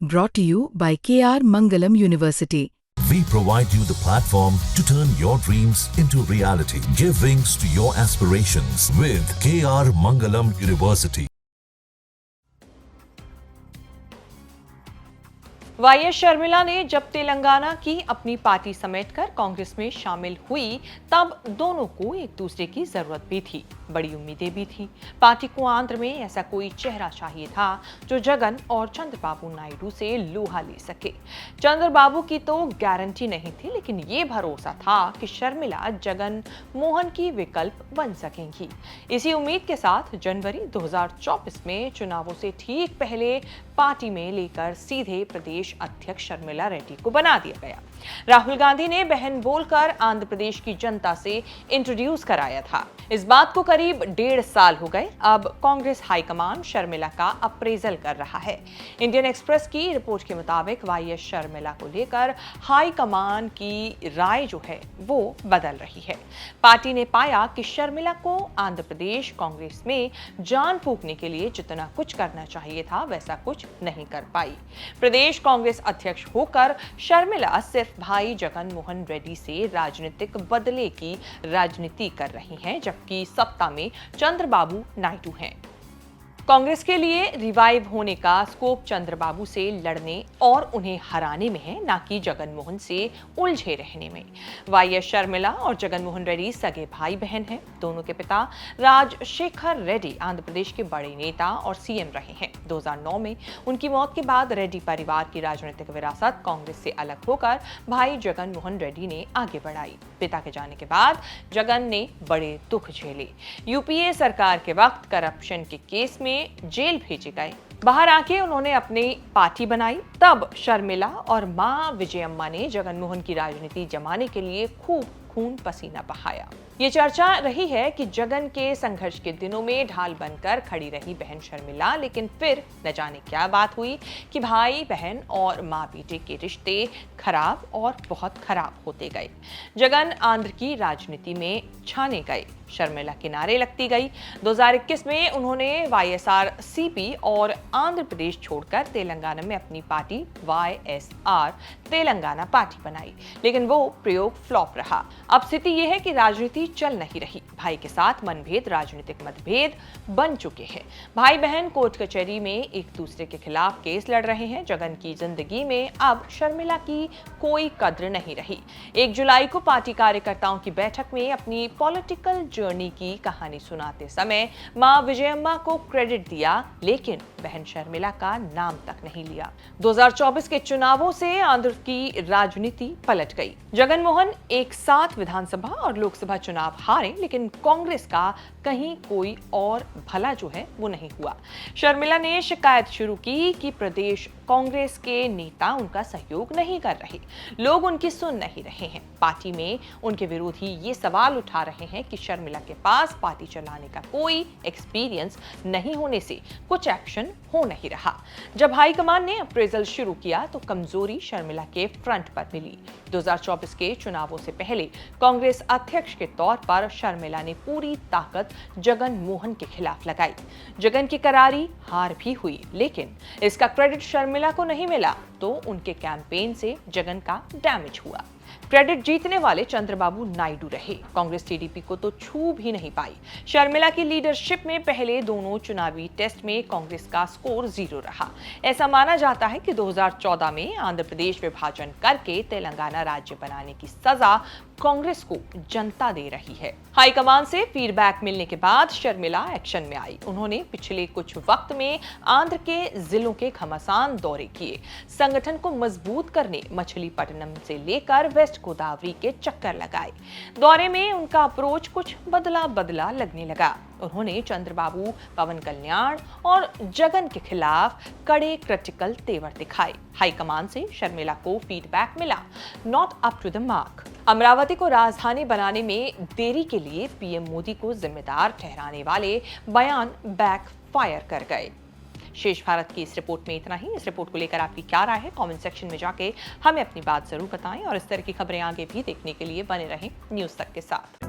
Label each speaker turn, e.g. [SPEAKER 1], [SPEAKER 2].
[SPEAKER 1] Brought to you by KR Mangalam University.
[SPEAKER 2] We provide you the platform to turn your dreams into reality. Give wings to your aspirations with KR Mangalam University.
[SPEAKER 3] YS Sharmila ने जब तेलंगाना की अपनी party समेटकर Congress में शामिल हुई, तब दोनों को एक दूसरे की जरूरत भी थी, बड़ी उम्मीदें भी थी। पार्टी को आंध्र में ऐसा कोई चेहरा चाहिए था जो जगन और चंद्रबाबू नायडू से लोहा ले सके। चंद्रबाबू की तो गारंटी नहीं थी, लेकिन ये भरोसा था कि शर्मिला जगन मोहन की विकल्प बन सकेंगी। इसी उम्मीद के साथ जनवरी 2024 में चुनावों से ठीक पहले पार्टी में लेकर सीधे प्रदेश अध्यक्ष शर्मिला रेड्डी को बना दिया गया। राहुल गांधी ने बहन बोलकर आंध्र प्रदेश की जनता से इंट्रोड्यूस कराया था। इस बात को करीब 1.5 साल हो गए। अब कांग्रेस हाईकमान शर्मिला का अप्रेजल कर रहा है। इंडियन एक्सप्रेस की रिपोर्ट के मुताबिक वाईएस शर्मिला को लेकर हाईकमान की राय जो है वो बदल रही है। पार्टी ने पाया कि शर्मिला को आंध्र प्रदेश कांग्रेस में जान फूंकने के लिए जितना कुछ करना चाहिए था वैसा कुछ नहीं कर पाई। प्रदेश कांग्रेस अध्यक्ष होकर शर्मिला सिर्फ भाई जगन मोहन रेड्डी से राजनीतिक बदले की राजनीति कर रही हैं, जबकि सत्ता में चंद्रबाबू नायडू हैं। कांग्रेस के लिए रिवाइव होने का स्कोप चंद्रबाबू से लड़ने और उन्हें हराने में है, ना कि जगनमोहन से उलझे रहने में। वाईएस शर्मिला और जगनमोहन रेड्डी सगे भाई बहन हैं। दोनों के पिता राजशेखर रेड्डी आंध्र प्रदेश के बड़े नेता और सीएम रहे हैं। 2009 में उनकी मौत के बाद रेड्डी परिवार की राजनीतिक विरासत कांग्रेस से अलग होकर भाई जगनमोहन रेड्डी ने आगे बढ़ाई। पिता के जाने के बाद जगन ने बड़े दुख झेले। यूपीए सरकार के वक्त करप्शन के केस में जेल भेजे गए। बाहर आके उन्होंने अपनी पार्टी बनाई। तब शर्मिला और मां विजयम्मा ने जगनमोहन की राजनीति जमाने के लिए खूब खून पसीना बहाया। ये चर्चा रही है कि जगन के संघर्ष के दिनों में ढाल बनकर खड़ी रही बहन शर्मिला, लेकिन फिर न जाने क्या बात हुई कि भाई बहन और माँ बेटे के रिश्ते खराब और बहुत खराब होते गए। जगन आंध्र की राजनीति में छाने गए, शर्मिला किनारे लगती गई। 2021 में उन्होंने वाईएसआरसीपी और आंध्र प्रदेश छोड़कर तेलंगाना में अपनी पार्टी वाईएसआर तेलंगाना पार्टी बनाई, लेकिन वो प्रयोग फ्लॉप रहा। अब स्थिति यह है कि राजनीति चल नहीं रही। भाई के साथ मनभेद राजनीतिक मतभेद बन चुके हैं। भाई बहन कोर्ट कचहरी में एक दूसरे के खिलाफ केस लड़ रहे हैं। जगन की जिंदगी में अब शर्मिला की कोई कद्र नहीं रही। 1 जुलाई को पार्टी कार्यकर्ताओं की बैठक में अपनी पॉलिटिकल जर्नी की कहानी सुनाते समय मां विजयम्मा को क्रेडिट दिया, लेकिन बहन शर्मिला का नाम तक नहीं लिया। 2024 के चुनावों से आंध्र की राजनीति पलट गई। जगनमोहन एक साथ विधानसभा और लोकसभा चुनाव हारे, लेकिन कांग्रेस का कहीं कोई और भला जो है वो नहीं हुआ। शर्मिला ने शिकायत शुरू की कि प्रदेश कांग्रेस के नेता उनका सहयोग नहीं कर रहे, लोग उनकी सुन नहीं रहे हैं। पार्टी में उनके विरोधी ये सवाल उठा रहे हैं कि शर्मिला के पास पार्टी चलाने का कोई एक्सपीरियंस नहीं होने से कुछ एक्शन हो नहीं रहा। जब हाईकमान ने अप्रेजल शुरू किया तो कमजोरी शर्मिला के फ्रंट पर मिली। 2024 के चुनावों से पहले कांग्रेस अध्यक्ष के तौर पर शर्मिला ने पूरी ताकत जगन मोहन के खिलाफ लगाई। जगन की करारी हार भी हुई, लेकिन इसका क्रेडिट शर्मिला को नहीं मिला, तो उनके कैंपेन से जगन का डैमेज हुआ। क्रेडिट जीतने वाले चंद्रबाबू नायडू रहे। कांग्रेस टीडीपी को तो छू भी नहीं पाई। शर्मिला की लीडरशिप में पहले दोनों चुनावी टेस्ट में कांग्रेस का स्कोर 0 रहा। ऐसा माना जाता है कि 2014 में आंध्र प्रदेश विभाजन करके तेलंगाना राज्य बनाने की सजा कांग्रेस को जनता दे रही है। हाईकमान से फीडबैक मिलने के बाद शर्मिला एक्शन में आई। उन्होंने पिछले कुछ वक्त में आंध्र के जिलों के घमासान दौरे किए, संगठन को मजबूत करने मछलीपट्टनम से लेकर वेस्ट गोदावरी के चक्कर लगाए। दौरे में उनका अप्रोच कुछ बदला बदला लगने लगा। उन्होंने चंद्रबाबू, पवन कल्याण और जगन के खिलाफ कड़े क्रिटिकल तेवर दिखाए। हाईकमान से शर्मिला को फीडबैक मिला, not up to the mark. Amaravati को राजधानी बनाने में देरी के लिए पीएम मोदी को जिम्मेदार ठहराने वाले बयान बैकफायर कर गए। शेष भारत की इस रिपोर्ट में इतना ही। इस रिपोर्ट को लेकर आपकी क्या राय है, कमेंट सेक्शन में जाके हमें अपनी बात जरूर बताएं और इस तरह की खबरें आगे भी देखने के लिए बने रहें न्यूज़ तक के साथ।